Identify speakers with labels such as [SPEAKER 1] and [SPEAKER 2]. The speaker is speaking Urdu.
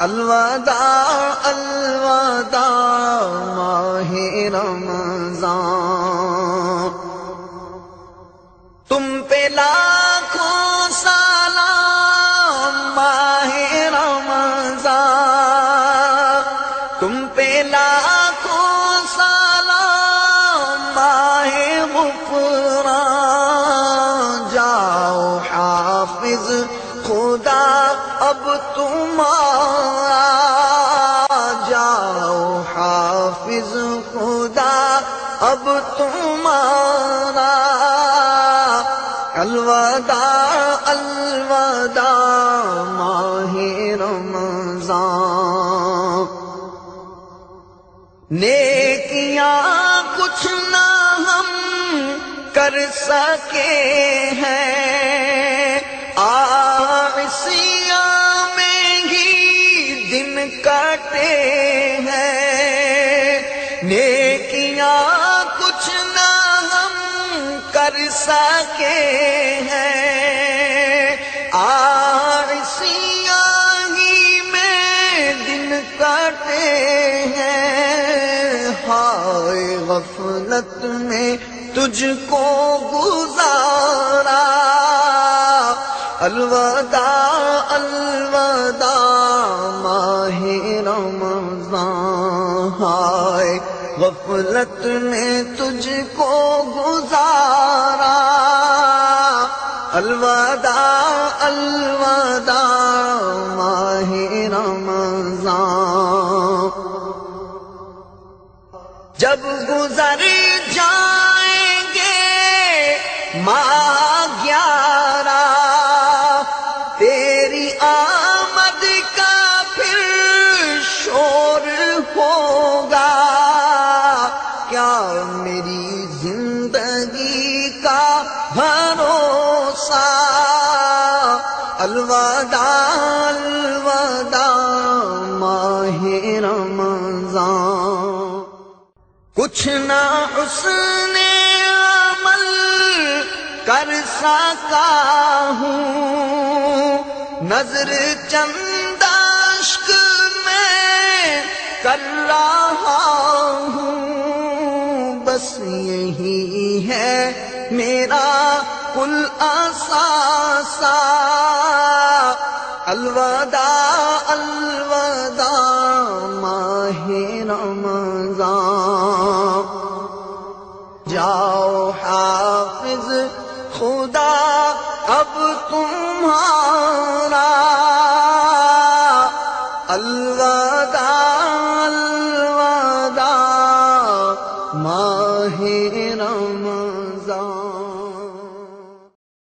[SPEAKER 1] الوداع الوداع ماہ رمضان، تم پہ لاکھوں سلام ماہ رمضان، تم پہ لاکھوں سلام ماہ غفران، جاؤ حافظ خدا اب تمہارا، جاؤ حافظ خدا اب تمہارا، الوداع الوداع ماہ رمضان۔ نیکیاں کچھ نہ ہم کر سکے ہیں، عاصیاں میں ہی دن کٹے ہیں، نیکیاں کچھ نہ ہم کر سکے ہیں، عاصیاں ہی میں دن کٹے ہیں، ہائے غفلت میں تجھ کو گزارا، الوداع الوداع ماہ رمضان، ہائے غفلت میں تجھ کو گزارا، الوداع الوداع ماہ رمضان۔ جب گزر جائیں گے ماہ 11، تیری آمد کا پھر شور ہوگا، کیا میری زندگی کا بھروسہ، الوداع الوداع ماہ رمضان۔ کچھ نہ حسن عمل کر سکا ہوں، نظر چند اشک میں کر رہا ہوں، بس یہی ہے میرا کل اثاثہ، الوداع الوداع ماہ رمضان، جاؤ حافظ خدا اب تمہارا، الوداع الوداع ماہ رمضان۔